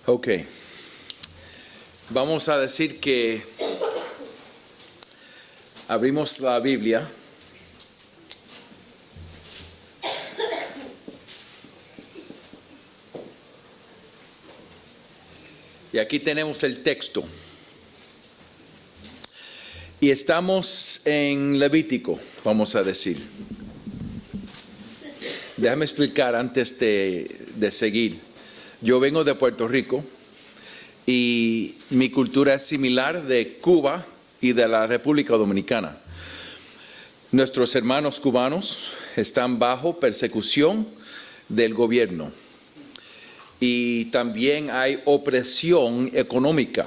Ok. Vamos a decir que abrimos la Biblia. Y aquí tenemos el texto. Y estamos en Levítico, vamos a decir. Déjame explicar antes de seguir. Yo vengo de Puerto Rico y mi cultura es similar de Cuba y de la República Dominicana. Nuestros hermanos cubanos están bajo persecución del gobierno y también hay opresión económica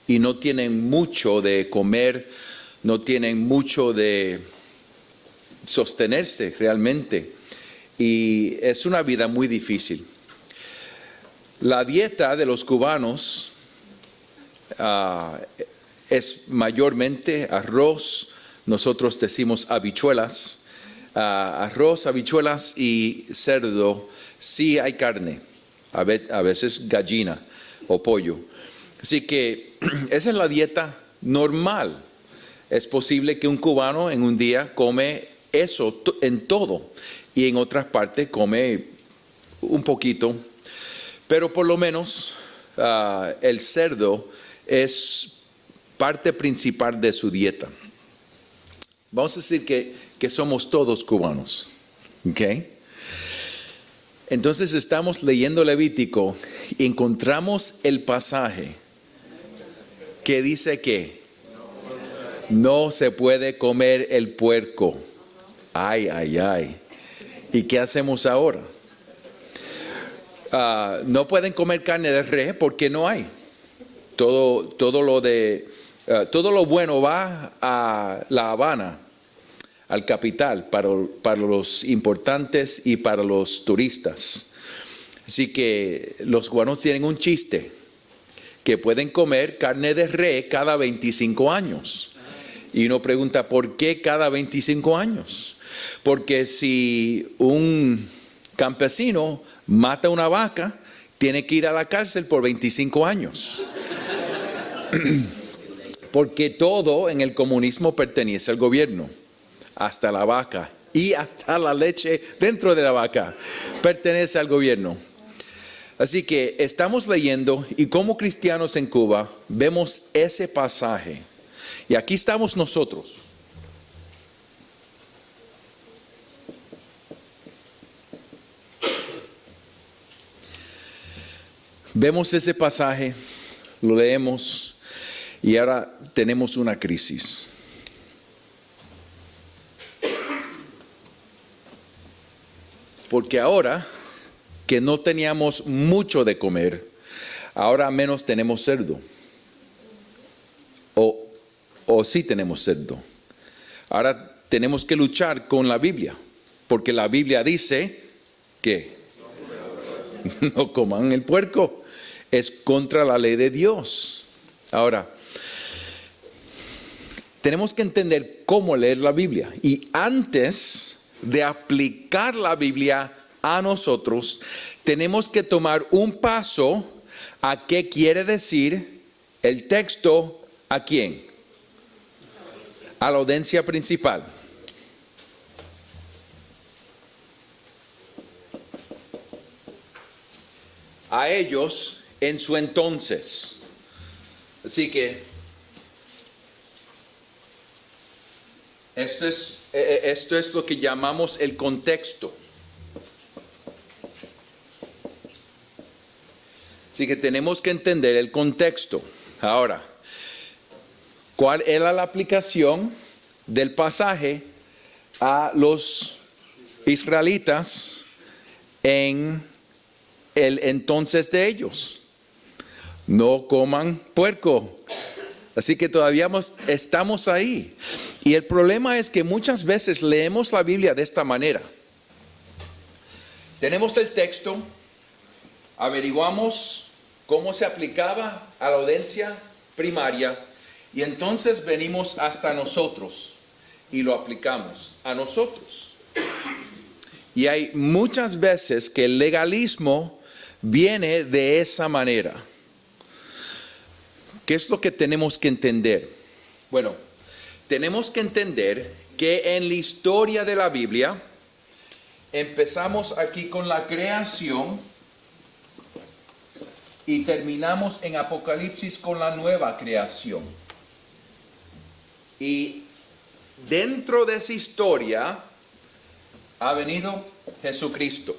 y no tienen mucho de comer, no tienen mucho de sostenerse realmente y es una vida muy difícil. La dieta de los cubanos es mayormente arroz, nosotros decimos habichuelas, arroz, habichuelas y cerdo. Sí hay carne, a veces gallina o pollo. Así que esa es la dieta normal. Es posible que un cubano en un día come eso en todo y en otras partes come un poquito. Pero por lo menos el cerdo es parte principal de su dieta. Vamos a decir que somos todos cubanos. ¿Okay? Entonces estamos leyendo Levítico y encontramos el pasaje que dice que no se puede comer el puerco. Ay, ay, ay. ¿Y qué hacemos ahora? No pueden comer carne de res porque no hay. Todo lo bueno va a La Habana, al capital, para los importantes y para los turistas. Así que los cubanos tienen un chiste, que pueden comer carne de res cada 25 años. Y uno pregunta, ¿por qué cada 25 años? Porque si un campesino mata una vaca, tiene que ir a la cárcel por 25 años. Porque todo en el comunismo pertenece al gobierno, hasta la vaca y hasta la leche dentro de la vaca pertenece al gobierno. Así que estamos leyendo y como cristianos en Cuba vemos ese pasaje y aquí estamos nosotros. Vemos ese pasaje, lo leemos y ahora tenemos una crisis. Porque ahora que no teníamos mucho de comer, ahora menos tenemos cerdo. O sí tenemos cerdo. Ahora tenemos que luchar con la Biblia, porque la Biblia dice que no coman el puerco. Es contra la ley de Dios. Ahora, tenemos que entender cómo leer la Biblia. Y antes de aplicar la Biblia a nosotros, tenemos que tomar un paso a qué quiere decir el texto a quién. A la audiencia principal. A ellos en su entonces. Así que esto es lo que llamamos el contexto. Así que tenemos que entender el contexto. Ahora, ¿cuál era la aplicación del pasaje a los israelitas en el entonces de ellos? No coman puerco. Así que todavía estamos ahí. Y el problema es que muchas veces leemos la Biblia de esta manera. Tenemos el texto, averiguamos cómo se aplicaba a la audiencia primaria y entonces venimos hasta nosotros y lo aplicamos a nosotros. Y hay muchas veces que el legalismo viene de esa manera. ¿Qué es lo que tenemos que entender? Bueno, tenemos que entender que en la historia de la Biblia, empezamos aquí con la creación y terminamos en Apocalipsis con la nueva creación. Y dentro de esa historia ha venido Jesucristo.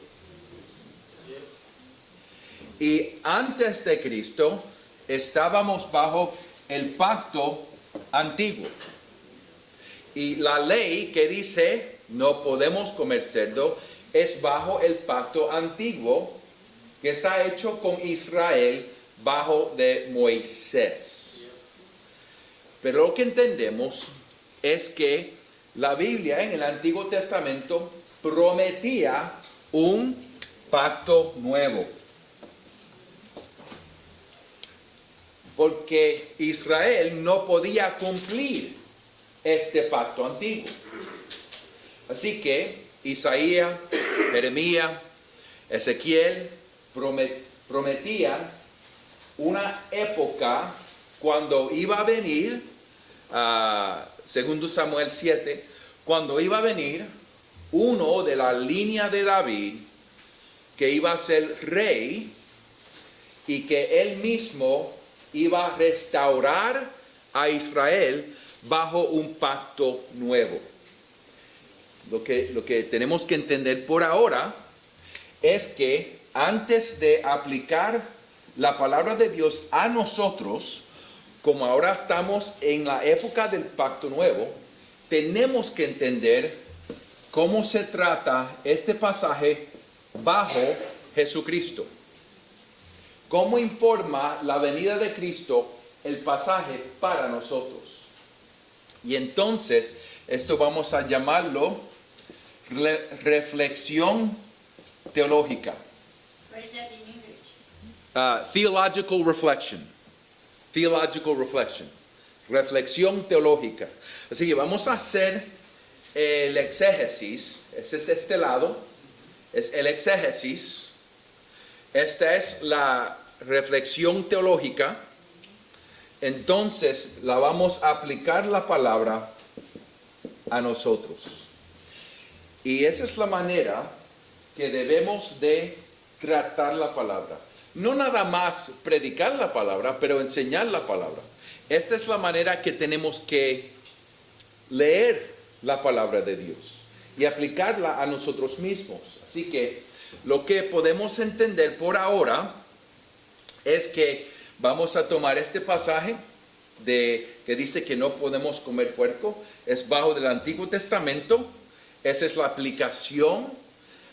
Y antes de Cristo estábamos bajo el pacto antiguo. Y la ley que dice no podemos comer cerdo es bajo el pacto antiguo que está hecho con Israel bajo de Moisés. Pero lo que entendemos es que la Biblia en el Antiguo Testamento prometía un pacto nuevo. Porque Israel no podía cumplir este pacto antiguo. Así que Isaías, Jeremías, Ezequiel prometían una época cuando iba a venir, segundo Samuel 7, cuando iba a venir uno de la línea de David que iba a ser rey y que él mismo iba a restaurar a Israel bajo un pacto nuevo. Lo que tenemos que entender por ahora es que antes de aplicar la palabra de Dios a nosotros, como ahora estamos en la época del pacto nuevo, tenemos que entender cómo se trata este pasaje bajo Jesucristo. ¿Cómo informa la venida de Cristo el pasaje para nosotros? Y entonces, esto vamos a llamarlo reflexión teológica. Theological reflection. Theological reflection. Reflexión teológica. Así que vamos a hacer el exégesis. Ese es este lado. Es el exégesis. Esta es la reflexión teológica. Entonces la vamos a aplicar la palabra a nosotros. Y esa es la manera que debemos de tratar la palabra. No nada más predicar la palabra, pero enseñar la palabra. Esa es la manera que tenemos que leer la palabra de Dios y aplicarla a nosotros mismos. Así que lo que podemos entender por ahora es que vamos a tomar este pasaje que dice que no podemos comer puerco. Es bajo del Antiguo Testamento. Esa es la aplicación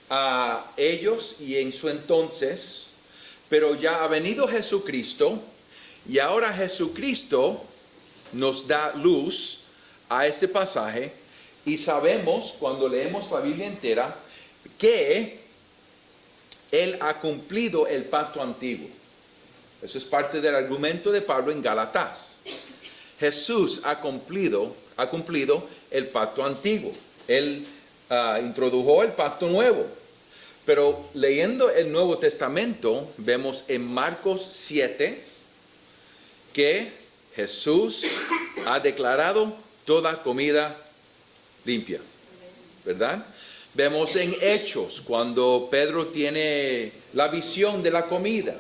a ellos y en su entonces. Pero ya ha venido Jesucristo y ahora Jesucristo nos da luz a este pasaje y sabemos cuando leemos la Biblia entera que Él ha cumplido el pacto antiguo. Eso es parte del argumento de Pablo en Gálatas. Jesús ha cumplido el pacto antiguo. Él introdujo el pacto nuevo. Pero leyendo el Nuevo Testamento, vemos en Marcos 7 que Jesús ha declarado toda comida limpia, ¿verdad? Vemos en Hechos, cuando Pedro tiene la visión de la comida,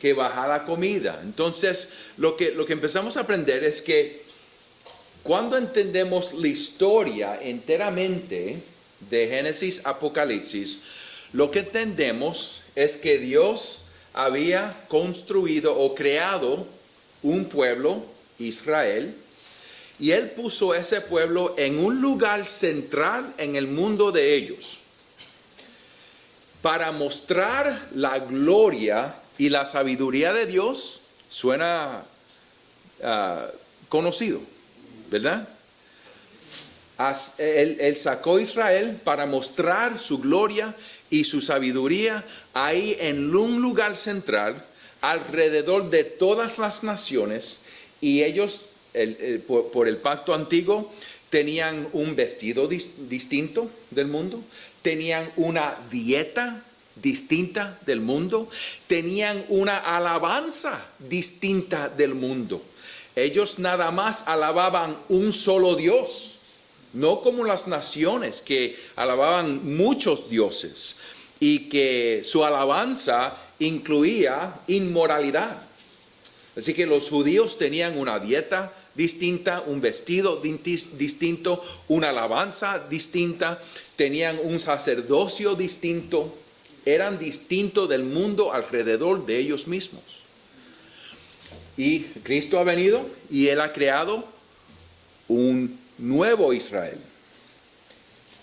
que baja la comida. Entonces, lo que empezamos a aprender es que cuando entendemos la historia enteramente de Génesis, Apocalipsis, lo que entendemos es que Dios había construido o creado un pueblo, Israel, y Él puso ese pueblo en un lugar central en el mundo de ellos para mostrar la gloria y la sabiduría de Dios. Suena conocido, ¿verdad? Él sacó a Israel para mostrar su gloria y su sabiduría ahí en un lugar central alrededor de todas las naciones, y ellos por el pacto antiguo tenían un vestido distinto del mundo, tenían una dieta distinta del mundo, tenían una alabanza distinta del mundo. Ellos nada más alababan un solo Dios, no como las naciones que alababan muchos dioses y que su alabanza incluía inmoralidad. Así que los judíos tenían una dieta distinta, un vestido distinto, una alabanza distinta, tenían un sacerdocio distinto, eran distintos del mundo alrededor de ellos mismos. Y Cristo ha venido y Él ha creado un nuevo Israel,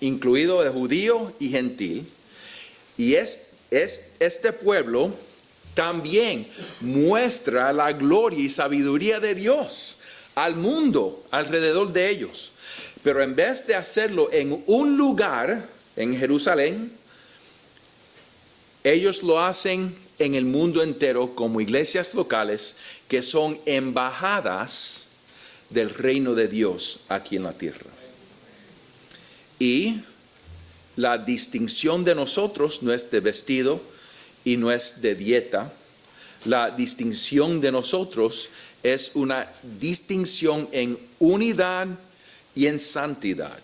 incluido el judío y gentil. Y este pueblo también muestra la gloria y sabiduría de Dios al mundo alrededor de ellos. Pero en vez de hacerlo en un lugar, en Jerusalén, ellos lo hacen en el mundo entero como iglesias locales que son embajadas del reino de Dios aquí en la tierra. Y la distinción de nosotros no es de vestido y no es de dieta. La distinción de nosotros es una distinción en unidad y en santidad,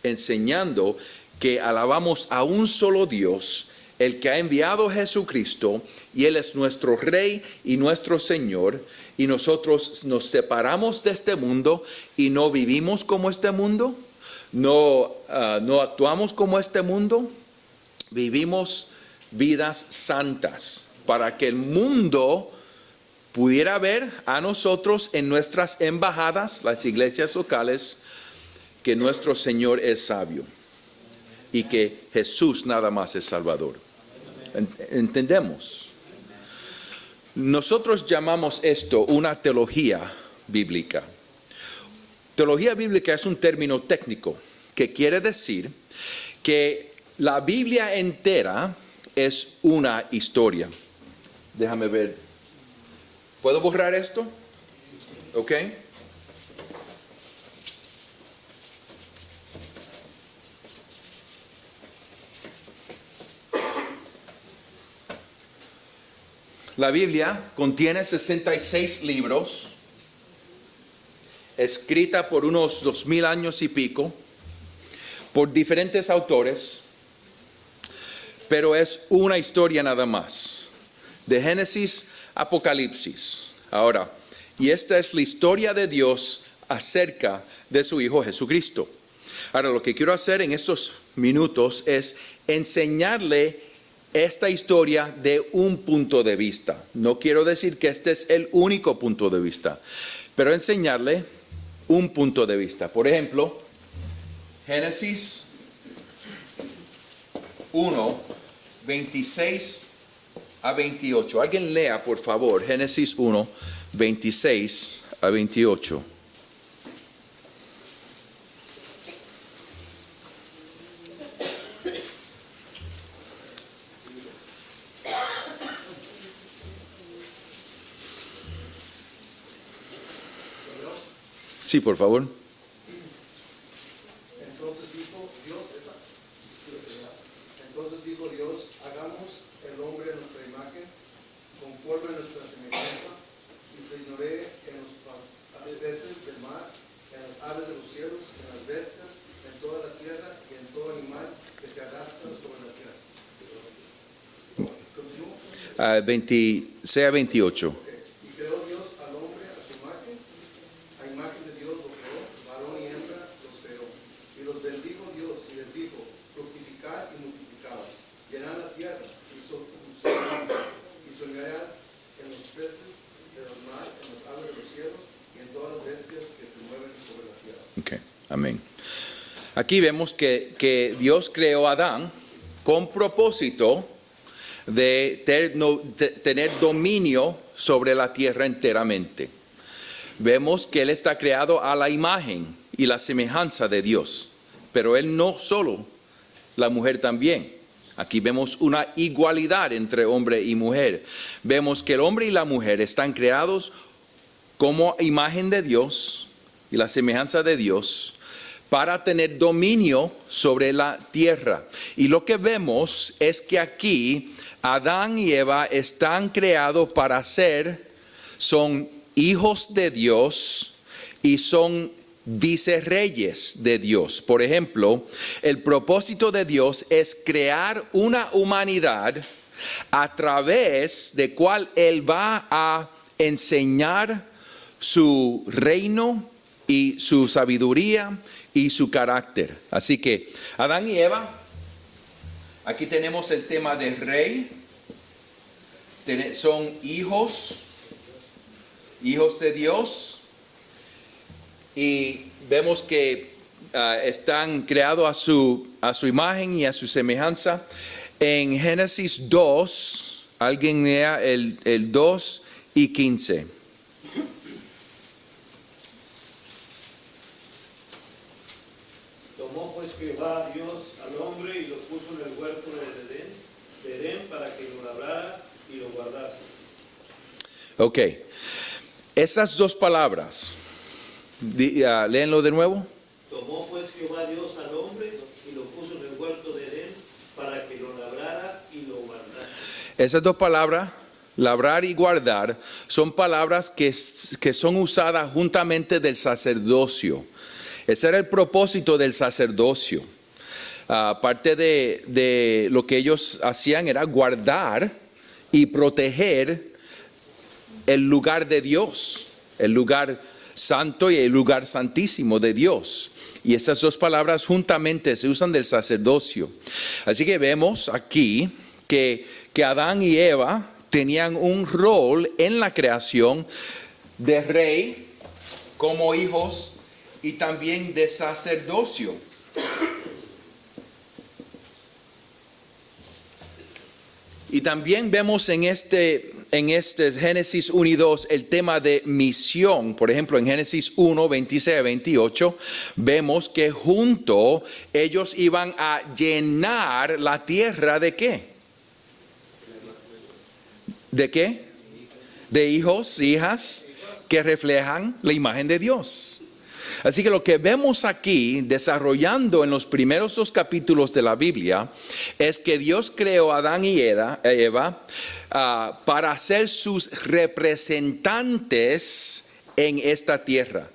enseñando que alabamos a un solo Dios, el que ha enviado a Jesucristo, y Él es nuestro Rey y nuestro Señor, y nosotros nos separamos de este mundo y no vivimos como este mundo, no actuamos como este mundo, vivimos vidas santas, para que el mundo pudiera ver a nosotros en nuestras embajadas, las iglesias locales, que nuestro Señor es sabio y que Jesús nada más es Salvador. ¿Entendemos? Nosotros llamamos esto una teología bíblica. Teología bíblica es un término técnico que quiere decir que la Biblia entera es una historia. Déjame ver. ¿Puedo borrar esto? ¿Ok? La Biblia contiene 66 libros, escrita por unos 2000 años y pico, por diferentes autores, pero es una historia nada más, de Génesis a Apocalipsis. Ahora, y esta es la historia de Dios acerca de su Hijo Jesucristo. Ahora, lo que quiero hacer en estos minutos es enseñarle esta historia de un punto de vista. No quiero decir que este es el único punto de vista, pero enseñarle un punto de vista. Por ejemplo, Génesis 1, 26 a 28. Alguien lea, por favor, Génesis 1, 26 a 28. Sí, por favor. Entonces dijo Dios, hagamos el hombre a nuestra imagen, conforme a nuestra semejanza, y señoree en los peces del mar, en las aves de los cielos, en las bestias, en toda la tierra y en todo animal que se arrastra sobre la tierra. ¿Continúo? 26 a 28. Y creó Dios al hombre a su imagen, a imagen de Dios lo creó, varón y hembra los creó. Y los bendijo Dios y les dijo, fructificad y multiplicad, llenad la tierra y soñarán en los peces del mar, en las aves de los cielos y en todas las bestias que se mueven sobre la tierra. Okay. Amén. Aquí vemos que Dios creó a Adán con propósito de tener dominio sobre la tierra enteramente. Vemos que Él está creado a la imagen y la semejanza de Dios, pero Él no solo, la mujer también. Aquí vemos una igualdad entre hombre y mujer. Vemos que el hombre y la mujer están creados como imagen de Dios y la semejanza de Dios para tener dominio sobre la tierra. Y lo que vemos es que aquí Adán y Eva están creados para son hijos de Dios y son vicerreyes de Dios. Por ejemplo, el propósito de Dios es crear una humanidad a través de cual Él va a enseñar su reino y su sabiduría y su carácter. Así que Adán y Eva, aquí tenemos el tema del rey. Son hijos de Dios, y vemos que están creados a su imagen y a su semejanza. En Génesis 2, alguien lea el 2 y 15. Tomó pues Jehová Dios al hombre y lo puso en el huerto de Edén para que lo labrara y lo guardase. Ok, esas dos palabras, léenlo de nuevo. Tomó pues Jehová Dios al hombre y lo puso en el huerto de Edén para que lo labrara y lo guardase. Esas dos palabras, labrar y guardar, son palabras que son usadas juntamente del sacerdocio. Ese era el propósito del sacerdocio. Parte de lo que ellos hacían era guardar y proteger el lugar de Dios, el lugar santo y el lugar santísimo de Dios. Y esas dos palabras juntamente se usan del sacerdocio. Así que vemos aquí que Adán y Eva tenían un rol en la creación de rey como hijos y también de sacerdocio. Y también vemos en este Génesis 1 y 2 el tema de misión. Por ejemplo, en Génesis 1, 26 a 28, vemos que juntos ellos iban a llenar la tierra ¿de qué? ¿De qué? De hijos, hijas que reflejan la imagen de Dios. Así que lo que vemos aquí desarrollando en los primeros 2 capítulos de la Biblia es que Dios creó a Adán y Eva para ser sus representantes en esta tierra.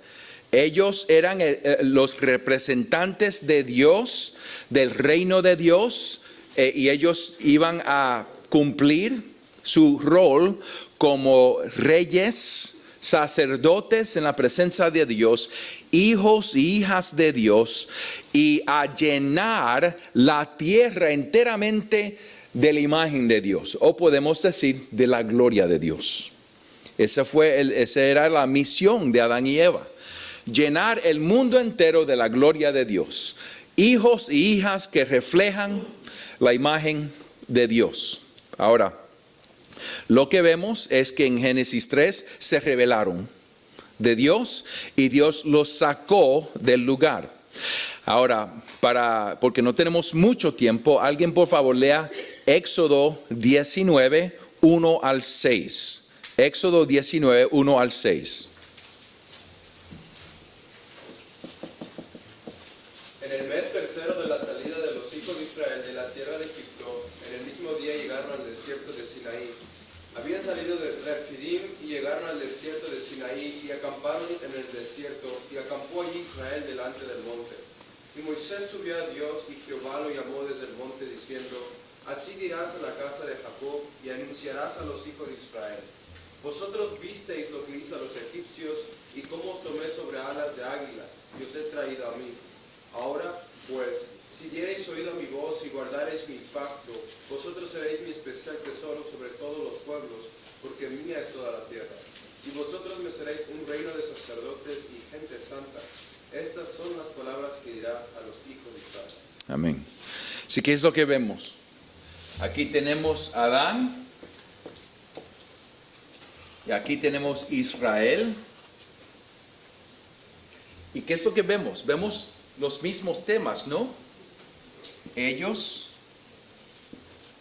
Ellos eran los representantes de Dios, del reino de Dios, y ellos iban a cumplir su rol como reyes, sacerdotes en la presencia de Dios, hijos y hijas de Dios, y a llenar la tierra enteramente de la imagen de Dios, o podemos decir de la gloria de Dios. Esa era la misión de Adán y Eva, llenar el mundo entero de la gloria de Dios, hijos y hijas que reflejan la imagen de Dios. Ahora, lo que vemos es que en Génesis 3 se rebelaron de Dios y Dios los sacó del lugar. Ahora, porque no tenemos mucho tiempo, alguien por favor lea Éxodo 19, 1 al 6. Éxodo 19, 1 al 6. En el mes tercero de la salida de los hijos de Israel de la tierra de Egipto, en el mismo día llegaron al desierto de Sinaí. Habían salido de Refidim y llegaron al desierto de Sinaí y acamparon en el desierto, y acampó allí Israel delante del monte. Y Moisés subió a Dios, y Jehová lo llamó desde el monte diciendo: Así dirás a la casa de Jacob y anunciarás a los hijos de Israel: Vosotros visteis lo que hice a los egipcios y cómo os tomé sobre alas de águilas y os he traído a mí. Ahora pues, si diereis oído a mi voz y guardareis mi pacto, vosotros seréis mi especial tesoro sobre todos los pueblos, porque mía es toda la tierra. Y vosotros me seréis un reino de sacerdotes y gente santa. Estas son las palabras que dirás a los hijos de Israel. Amén. Así que es lo que vemos. Aquí tenemos a Adán. Y aquí tenemos Israel. ¿Y qué es lo que vemos? Vemos los mismos temas, ¿no? Ellos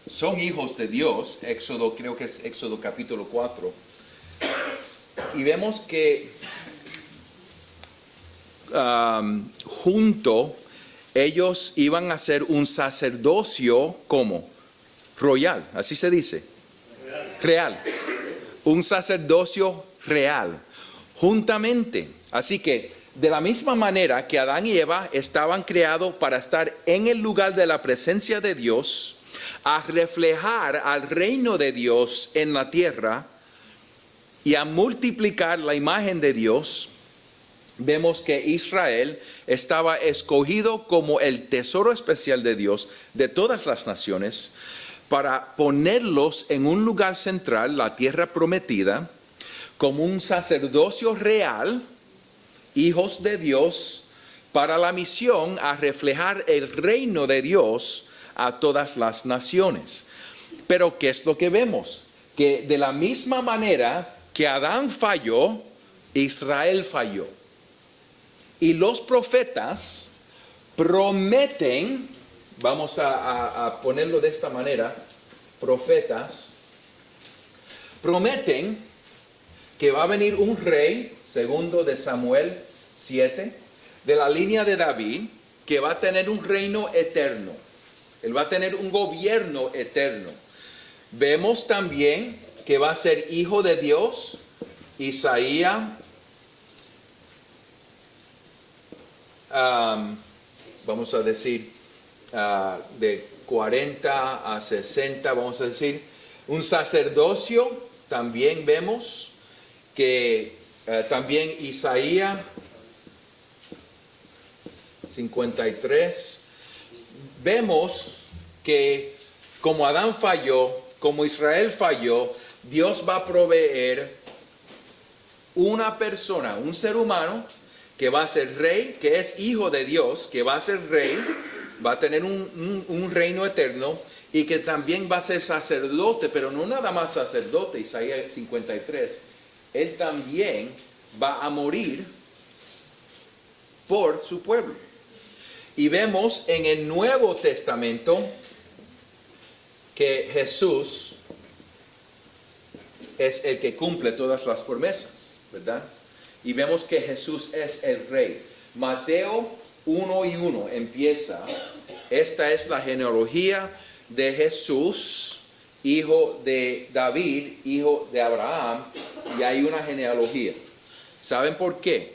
son hijos de Dios. Éxodo, creo que es Éxodo capítulo 4. Y vemos que junto ellos iban a ser un sacerdocio como royal, así se dice, real, un sacerdocio real, juntamente. Así que de la misma manera que Adán y Eva estaban creados para estar en el lugar de la presencia de Dios, a reflejar al reino de Dios en la tierra y a multiplicar la imagen de Dios, vemos que Israel estaba escogido como el tesoro especial de Dios de todas las naciones para ponerlos en un lugar central, la tierra prometida, como un sacerdocio real, hijos de Dios, para la misión a reflejar el reino de Dios a todas las naciones. Pero ¿qué es lo que vemos? Que de la misma manera que Adán falló, Israel falló. Y los profetas prometen, vamos a ponerlo de esta manera, profetas prometen que va a venir un rey, segundo de Samuel 7, de la línea de David, que va a tener un reino eterno. Él va a tener un gobierno eterno. Vemos también que va a ser hijo de Dios. Isaías, vamos a decir, de 40 a 60, vamos a decir. Un sacerdocio, también vemos que también Isaías 53, vemos que como Adán falló, como Israel falló, Dios va a proveer una persona, un ser humano que va a ser rey, que es hijo de Dios, que va a ser rey, va a tener un reino eterno y que también va a ser sacerdote, pero no nada más sacerdote, Isaías 53. Él también va a morir por su pueblo. Y vemos en el Nuevo Testamento que Jesús es el que cumple todas las promesas, ¿verdad? Y vemos que Jesús es el rey. Mateo 1:1 empieza. Esta es la genealogía de Jesús, hijo de David, hijo de Abraham, y hay una genealogía. ¿Saben por qué?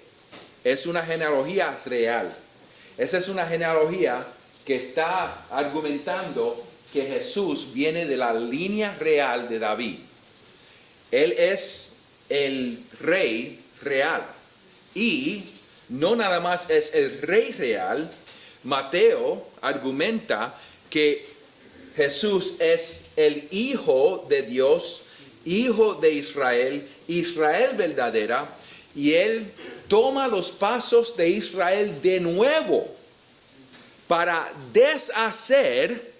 Es una genealogía real. Esa es una genealogía que está argumentando que Jesús viene de la línea real de David. Él es el rey real. Y no nada más es el rey real. Mateo argumenta que Jesús es el Hijo de Dios, Hijo de Israel, Israel verdadera, y Él toma los pasos de Israel de nuevo para deshacer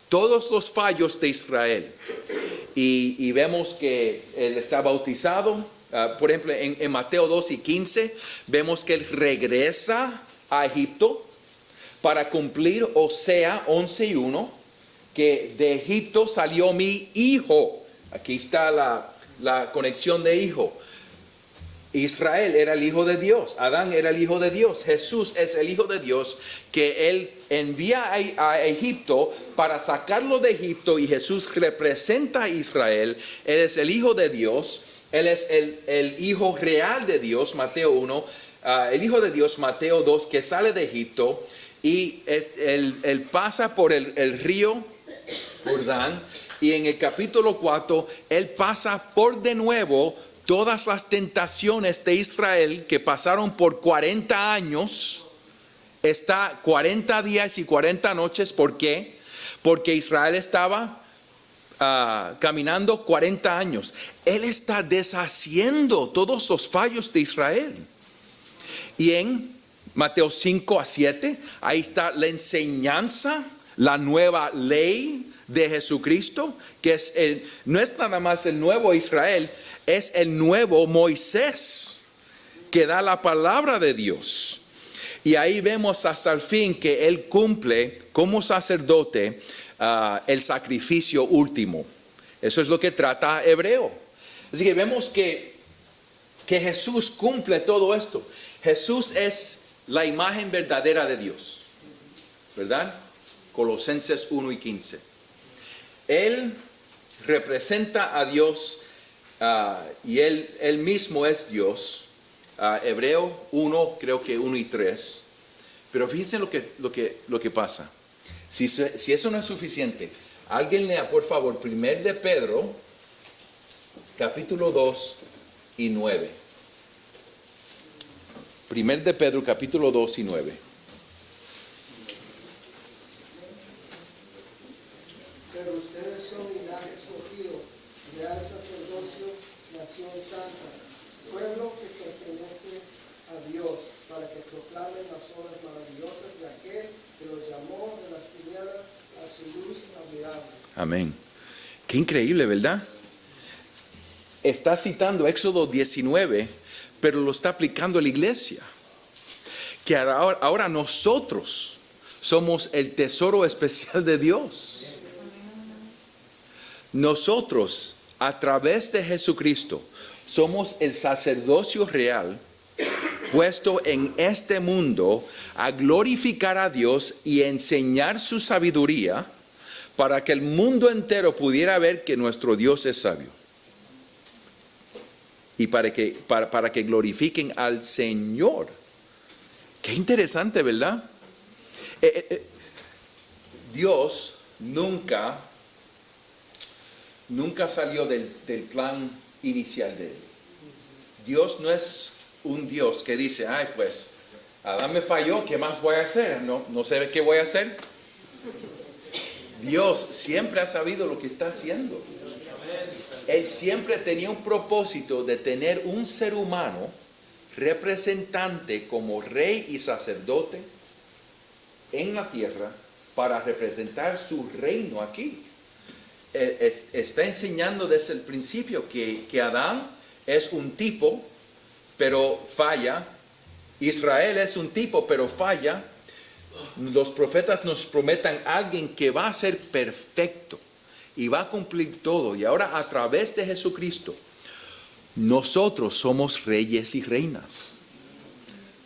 todos los fallos de Israel. Y vemos que Él está bautizado. Por ejemplo, en Mateo 2:15, vemos que Él regresa a Egipto para cumplir Osea 11:1, que de Egipto salió mi hijo. Aquí está la conexión de hijo. Israel era el hijo de Dios, Adán era el hijo de Dios, Jesús es el hijo de Dios que Él envía a Egipto para sacarlo de Egipto, y Jesús representa a Israel. Él es el hijo de Dios, Él es el hijo real de Dios, Mateo 1, el hijo de Dios, Mateo 2, que sale de Egipto, y él pasa por el río Jordán, y en el capítulo 4, Él pasa por de nuevo todas las tentaciones de Israel que pasaron por 40 años. Está 40 días y 40 noches. ¿Por qué? Porque Israel estaba caminando 40 años. Él está deshaciendo todos los fallos de Israel. Y en Mateo 5-7, ahí está la enseñanza, la nueva ley de Jesucristo, que no es nada más el nuevo Israel, es el nuevo Moisés, que da la palabra de Dios. Y ahí vemos hasta el fin que Él cumple como sacerdote el sacrificio último. Eso es lo que trata Hebreo. Así que vemos que Jesús cumple todo esto. Jesús es la imagen verdadera de Dios, ¿verdad? Colosenses 1:15. Él representa a Dios, y él mismo es Dios. Hebreo 1, creo que 1 y 3. Pero fíjense lo que pasa. Si eso no es suficiente, alguien lea por favor 1 de Pedro, capítulo 2 y 9. 1 de Pedro, capítulo 2 y 9. Pero ustedes son linaje escogido, real sacerdocio, nación santa, pueblo que pertenece a Dios, para que proclamen las obras maravillosas de aquel que los llamó de las tinieblas a su luz admirable. Amén. Qué increíble, ¿verdad? Está citando Éxodo 19, pero lo está aplicando a la iglesia. Que ahora nosotros somos el tesoro especial de Dios. Nosotros, a través de Jesucristo, somos el sacerdocio real puesto en este mundo a glorificar a Dios y enseñar su sabiduría para que el mundo entero pudiera ver que nuestro Dios es sabio. Y para que glorifiquen al Señor. Qué interesante, ¿verdad? Dios nunca salió del plan inicial de él. Dios no es un Dios que dice, ay, pues, Adán me falló, ¿qué más voy a hacer? No sé qué voy a hacer. Dios siempre ha sabido lo que está haciendo. Él siempre tenía un propósito de tener un ser humano representante como rey y sacerdote en la tierra para representar su reino aquí. Está enseñando desde el principio que Adán es un tipo, pero falla. Israel es un tipo, pero falla. Los profetas nos prometen a alguien que va a ser perfecto y va a cumplir todo. Y ahora a través de Jesucristo, nosotros somos reyes y reinas.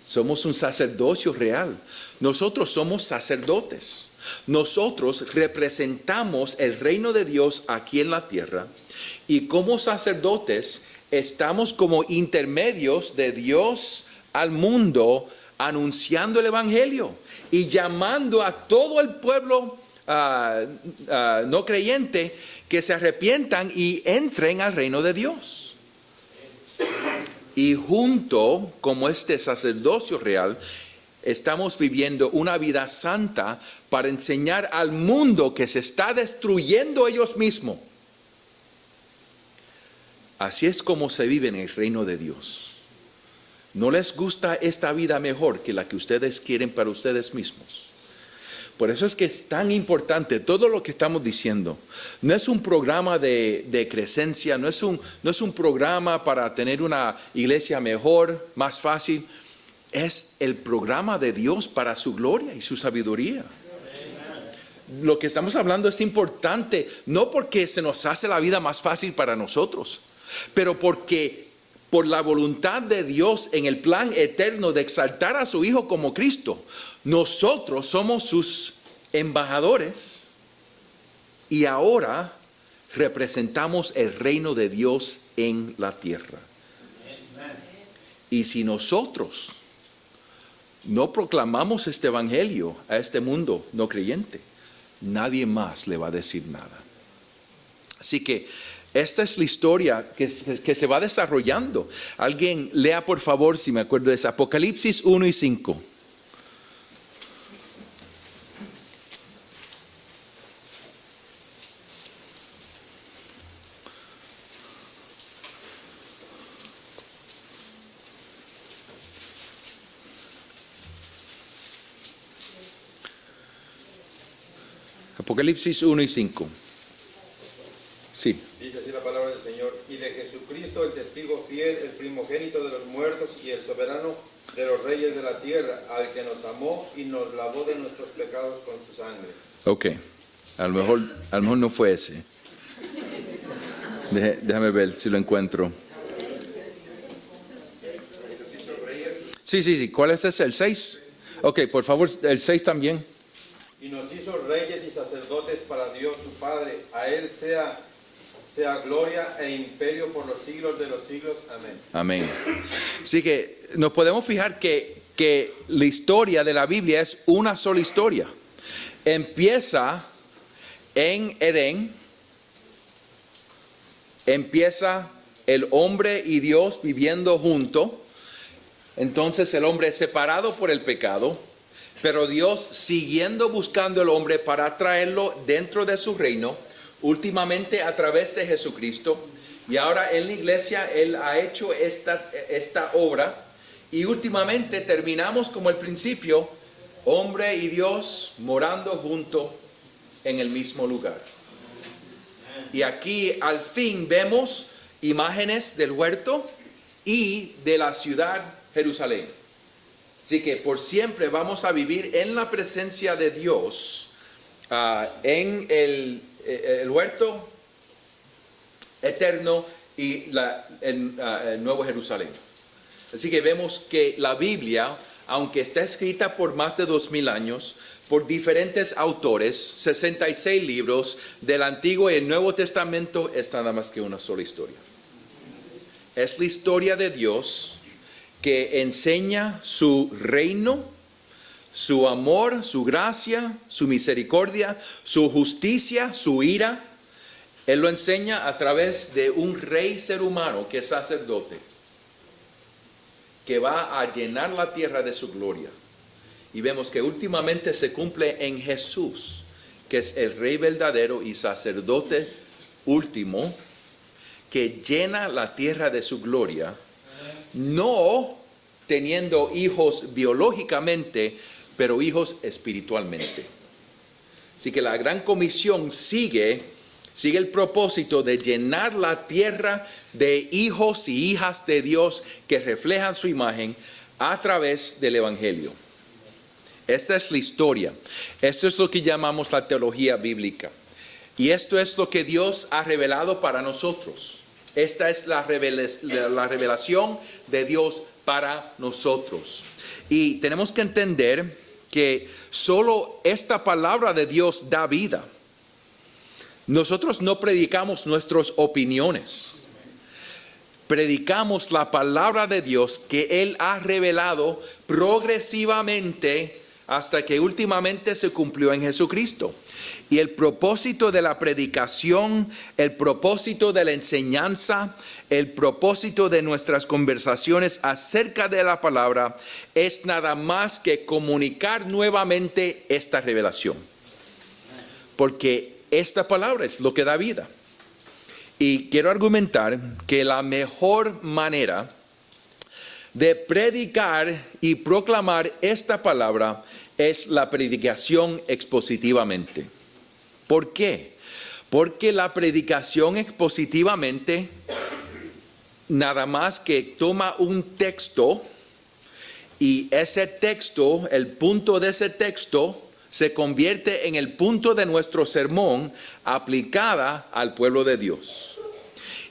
Somos un sacerdocio real. Nosotros somos sacerdotes. Nosotros representamos el reino de Dios aquí en la tierra. Y como sacerdotes estamos como intermedios de Dios al mundo, anunciando el evangelio y llamando a todo el pueblo no creyente que se arrepientan y entren al reino de Dios. Y junto, como este sacerdocio real, estamos viviendo una vida santa para enseñar al mundo que se está destruyendo ellos mismos. Así es como se vive en el reino de Dios. ¿No les gusta esta vida mejor que la que ustedes quieren para ustedes mismos? Por eso es que es tan importante todo lo que estamos diciendo. No es un programa de crecencia, no es un programa para tener una iglesia mejor, más fácil. Es el programa de Dios para su gloria y su sabiduría. Lo que estamos hablando es importante, no porque se nos hace la vida más fácil para nosotros, pero porque por la voluntad de Dios en el plan eterno de exaltar a su Hijo como Cristo, nosotros somos sus embajadores y ahora representamos el reino de Dios en la tierra. Y si nosotros no proclamamos este evangelio a este mundo no creyente, nadie más le va a decir nada. Así que esta es la historia que se va desarrollando. Alguien lea por favor, si me acuerdo, es Apocalipsis 1 y 5. Apocalipsis 1 y 5. Sí. Dice así la palabra del Señor: y de Jesucristo, el testigo fiel, el primogénito de los muertos y el soberano de los reyes de la tierra, al que nos amó y nos lavó de nuestros pecados con su sangre. Ok, a lo mejor no fue ese. Déjame ver si lo encuentro. Sí. ¿Cuál es ese? ¿El 6? Ok, por favor, el 6 también. Y nos hizo reyes y sacerdotes para Dios su Padre. A él sea sea gloria e imperio por los siglos de los siglos. Amén. Amén. Así que nos podemos fijar que la historia de la Biblia es una sola historia. Empieza en Edén. Empieza el hombre y Dios viviendo juntos. Entonces el hombre es separado por el pecado, pero Dios siguiendo buscando al hombre para traerlo dentro de su reino, últimamente a través de Jesucristo. Y ahora en la iglesia Él ha hecho esta obra, y últimamente terminamos como el principio, hombre y Dios morando juntos en el mismo lugar. Y aquí al fin vemos imágenes del huerto y de la ciudad Jerusalén. Así que por siempre vamos a vivir en la presencia de Dios, en el huerto eterno y el nuevo Jerusalén. Así que vemos que la Biblia, aunque está escrita por más de 2000 años, por diferentes autores, 66 libros del Antiguo y el Nuevo Testamento, es nada más que una sola historia. Es la historia de Dios que enseña su reino, su amor, su gracia, su misericordia, su justicia, su ira. Él lo enseña a través de un rey ser humano que es sacerdote, que va a llenar la tierra de su gloria. Y vemos que últimamente se cumple en Jesús, que es el rey verdadero y sacerdote último, que llena la tierra de su gloria, no teniendo hijos biológicamente, pero hijos espiritualmente. Así que la gran comisión sigue el propósito de llenar la tierra de hijos y hijas de Dios que reflejan su imagen a través del Evangelio. Esta es la historia. Esto es lo que llamamos la teología bíblica. Y esto es lo que Dios ha revelado para nosotros. Esta es la revelación de Dios para nosotros. Y tenemos que entender que solo esta palabra de Dios da vida. Nosotros no predicamos nuestras opiniones. Predicamos la palabra de Dios que Él ha revelado progresivamente hasta que últimamente se cumplió en Jesucristo. Y el propósito de la predicación, el propósito de la enseñanza, el propósito de nuestras conversaciones acerca de la palabra es nada más que comunicar nuevamente esta revelación. Porque esta palabra es lo que da vida. Y quiero argumentar que la mejor manera de predicar y proclamar esta palabra es la predicación expositivamente. ¿Por qué? Porque la predicación expositivamente nada más que toma un texto y ese texto, el punto de ese texto se convierte en el punto de nuestro sermón aplicada al pueblo de Dios.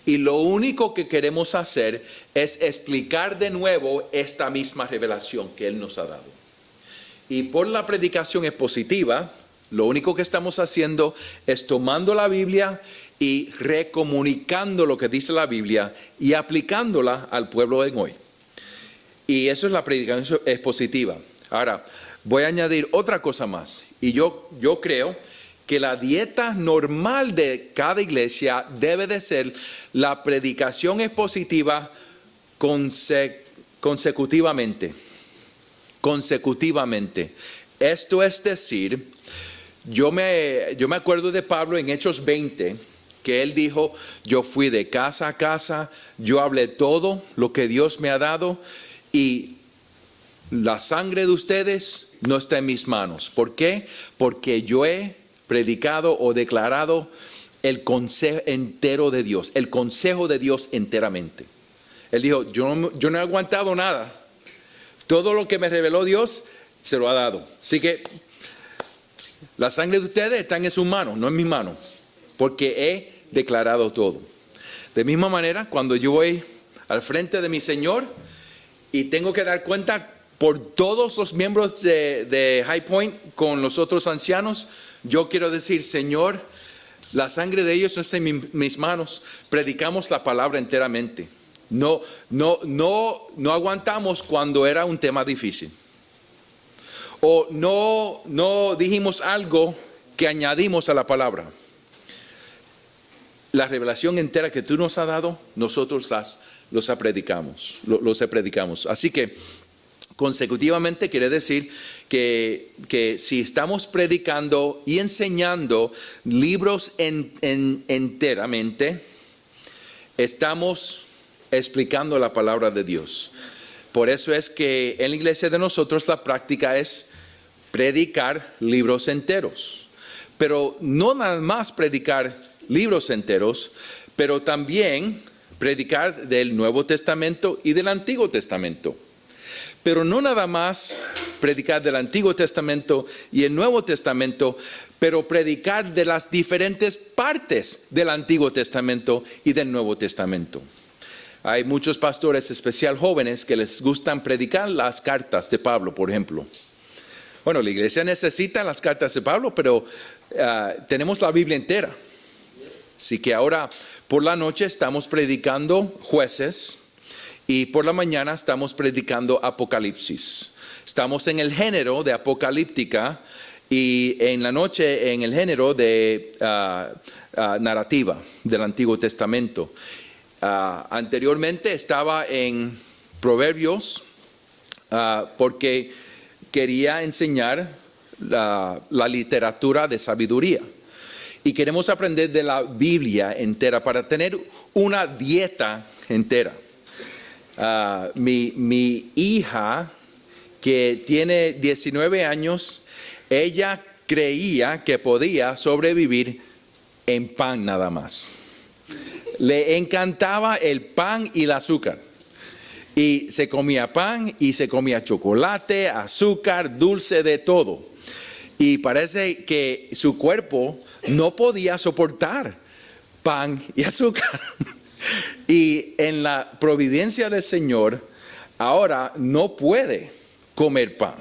Y lo único que queremos hacer es explicar de nuevo esta misma revelación que Él nos ha dado. Y por la predicación expositiva, lo único que estamos haciendo es tomando la Biblia y recomunicando lo que dice la Biblia y aplicándola al pueblo de hoy. Y eso es la predicación expositiva. Ahora, voy a añadir otra cosa más. Y yo creo que la dieta normal de cada iglesia debe de ser la predicación expositiva consecutivamente. Esto es decir, yo me acuerdo de Pablo en Hechos 20, que él dijo, yo fui de casa a casa, yo hablé todo lo que Dios me ha dado y la sangre de ustedes no está en mis manos. ¿Por qué? Porque yo he predicado o declarado el consejo entero de Dios, el consejo de Dios enteramente. Él dijo, yo no he aguantado nada. Todo lo que me reveló Dios se lo ha dado. Así que la sangre de ustedes está en sus manos, no en mis manos, porque he declarado todo. De misma manera, cuando yo voy al frente de mi Señor y tengo que dar cuenta por todos los miembros de High Point con los otros ancianos, yo quiero decir, Señor, La sangre de ellos está en mis manos. Predicamos la palabra enteramente. No aguantamos cuando era un tema difícil. O no dijimos algo que añadimos a la palabra. La revelación entera que tú nos has dado, nosotros los predicamos. Así que consecutivamente quiere decir que si estamos predicando y enseñando libros enteramente, estamos explicando la palabra de Dios. Por eso es que en la iglesia de nosotros la práctica es predicar libros enteros. Pero no nada más predicar libros enteros, pero también predicar del Nuevo Testamento y del Antiguo Testamento. Pero no nada más predicar del Antiguo Testamento y el Nuevo Testamento, pero predicar de las diferentes partes del Antiguo Testamento y del Nuevo Testamento. Hay muchos pastores, especial jóvenes, que les gustan predicar las cartas de Pablo, por ejemplo. Bueno, la iglesia necesita las cartas de Pablo, pero tenemos la Biblia entera. Así que ahora por la noche estamos predicando Jueces y por la mañana estamos predicando Apocalipsis. Estamos en el género de apocalíptica y en la noche en el género de narrativa del Antiguo Testamento. Anteriormente estaba en Proverbios porque quería enseñar la literatura de sabiduría. Y queremos aprender de la Biblia entera para tener una dieta entera. Mi hija, que tiene 19 años, ella creía que podía sobrevivir en pan nada más. Le encantaba el pan y el azúcar. Y se comía pan y se comía chocolate, azúcar, dulce, de todo. Y parece que su cuerpo no podía soportar pan y azúcar. Y en la providencia del Señor, ahora no puede comer pan,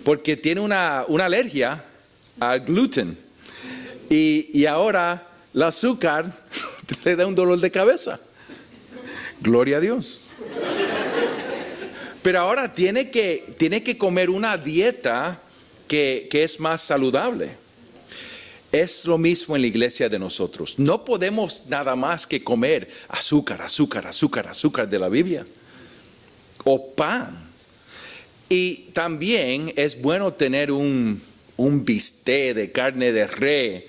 porque tiene una alergia al gluten. Y ahora el azúcar le da un dolor de cabeza. Gloria a Dios. Pero ahora tiene que comer una dieta que es más saludable. Es lo mismo en la iglesia de nosotros. No podemos nada más que comer azúcar de la Biblia o pan. Y también es bueno tener un bistec de carne de res,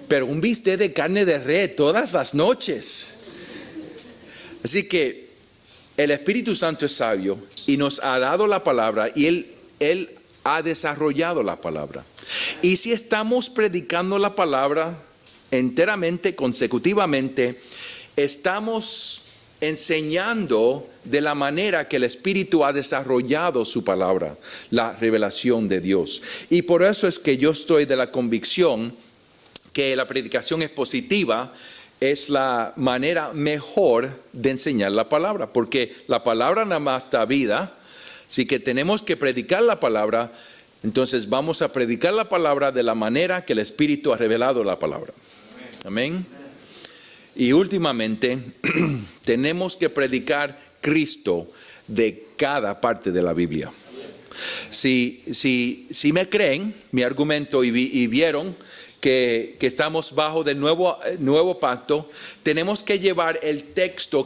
pero un bistec de carne de res todas las noches. Así que el Espíritu Santo es sabio y nos ha dado la palabra y Él ha desarrollado la palabra. Y si estamos predicando la palabra enteramente, consecutivamente, estamos enseñando de la manera que el Espíritu ha desarrollado su palabra, la revelación de Dios. Y por eso es que yo estoy de la convicción que la predicación expositiva es la manera mejor de enseñar la palabra, porque la palabra nada más da vida. Así que tenemos que predicar la palabra. Entonces vamos a predicar la palabra de la manera que el Espíritu ha revelado la palabra. Amén. Y últimamente tenemos que predicar Cristo de cada parte de la Biblia. Si me creen mi argumento y vieron que estamos bajo del nuevo pacto, tenemos que llevar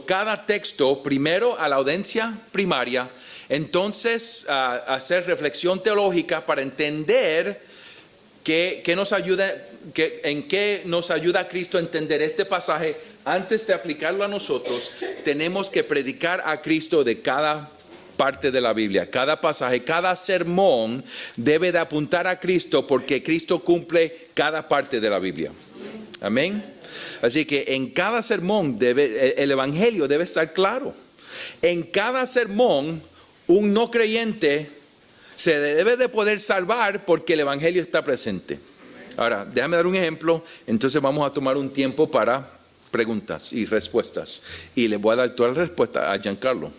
cada texto primero a la audiencia primaria. Entonces, hacer reflexión teológica para entender en qué nos ayuda Cristo a entender este pasaje. Antes de aplicarlo a nosotros, tenemos que predicar a Cristo de cada parte de la Biblia, cada pasaje, cada sermón debe de apuntar a Cristo, porque Cristo cumple cada parte de la Biblia. Amén. Así que en cada sermón el evangelio debe estar claro. En cada sermón, un no creyente se debe de poder salvar porque el evangelio está presente. Ahora, déjame dar un ejemplo. Entonces vamos a tomar un tiempo para preguntas y respuestas. Y le voy a dar toda la respuesta a Giancarlo.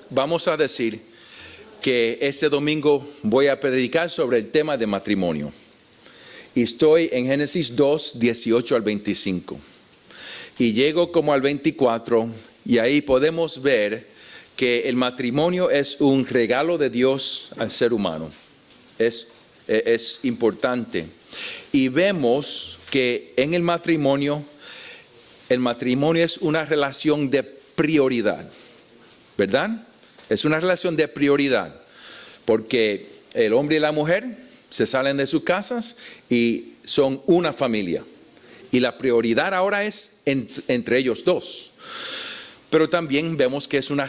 Vamos a decir, que este domingo voy a predicar sobre el tema de matrimonio. Y estoy en Génesis 2, 18 al 25. Y llego como al 24 y ahí podemos ver que el matrimonio es un regalo de Dios al ser humano. Es importante. Y vemos que en el matrimonio es una relación de prioridad, ¿verdad? Es una relación de prioridad, porque el hombre y la mujer se salen de sus casas y son una familia. Y la prioridad ahora es entre ellos dos. Pero también vemos que es una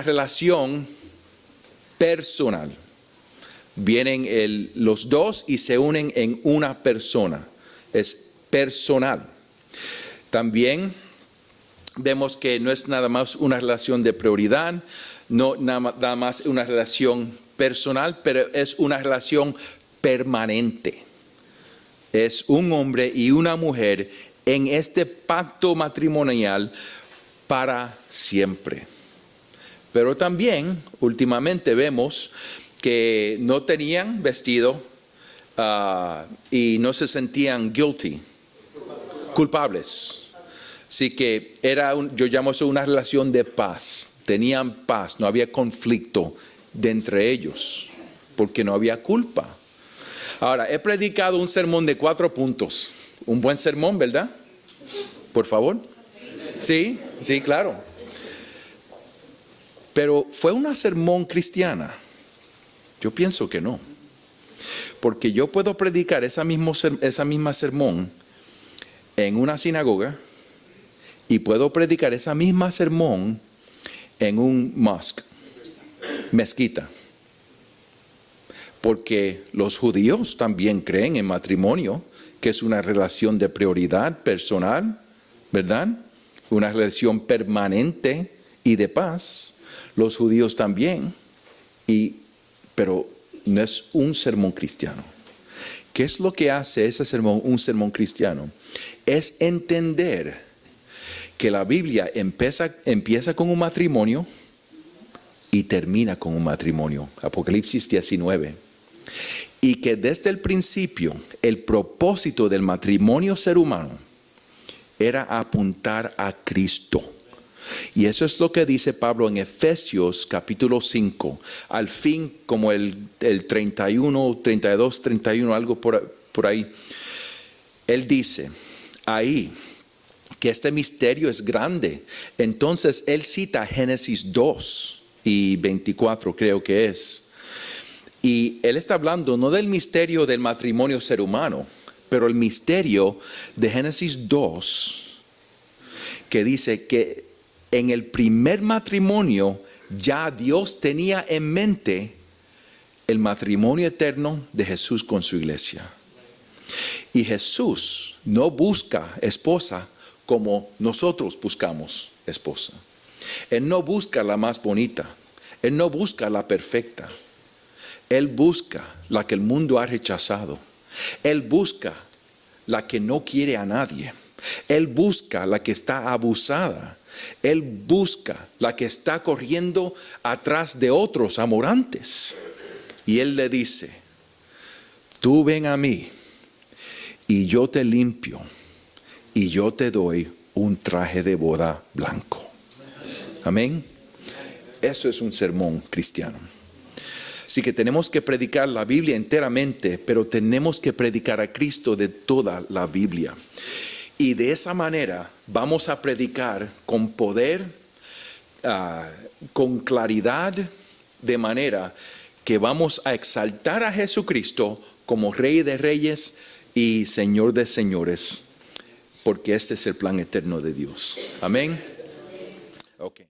relación personal. Vienen los dos y se unen en una persona. Es personal. También vemos que no es nada más una relación de prioridad, no nada más una relación personal, pero es una relación permanente. Es un hombre y una mujer en este pacto matrimonial para siempre. Pero también últimamente vemos que no tenían vestido y no se sentían culpables. Así que yo llamo eso una relación de paz. Tenían paz, no había conflicto de entre ellos, porque no había culpa. Ahora, he predicado un sermón de 4 puntos. Un buen sermón, ¿verdad? Por favor. Sí, claro. Pero ¿fue una sermón cristiana? Yo pienso que no. Porque yo puedo predicar esa misma sermón en una sinagoga y puedo predicar esa misma sermón en un mezquita. Porque los judíos también creen en matrimonio, que es una relación de prioridad personal, ¿verdad? Una relación permanente y de paz. Los judíos también, pero no es un sermón cristiano. ¿Qué es lo que hace ese sermón un sermón cristiano? Es entender que la Biblia empieza con un matrimonio y termina con un matrimonio. Apocalipsis 19. Y que desde el principio el propósito del matrimonio ser humano era apuntar a Cristo. Y eso es lo que dice Pablo en Efesios capítulo 5. Al fin, como el 31, 32, 31, algo por ahí. Él dice ahí que este misterio es grande. Entonces él cita Génesis 2 y 24 creo que es. Y él está hablando no del misterio del matrimonio ser humano, pero el misterio de Génesis 2, que dice que en el primer matrimonio ya Dios tenía en mente el matrimonio eterno de Jesús con su iglesia. Y Jesús no busca esposa como nosotros buscamos esposa. Él no busca la más bonita. Él no busca la perfecta. Él busca la que el mundo ha rechazado. Él busca la que no quiere a nadie. Él busca la que está abusada. Él busca la que está corriendo atrás de otros amorantes. Y Él le dice, tú ven a mí y yo te limpio y yo te doy un traje de boda blanco. Amén. Eso es un sermón cristiano. Así que tenemos que predicar la Biblia enteramente, pero tenemos que predicar a Cristo de toda la Biblia. Y de esa manera vamos a predicar con poder, con claridad, de manera que vamos a exaltar a Jesucristo como Rey de Reyes y Señor de Señores, porque este es el plan eterno de Dios. Amén. Okay.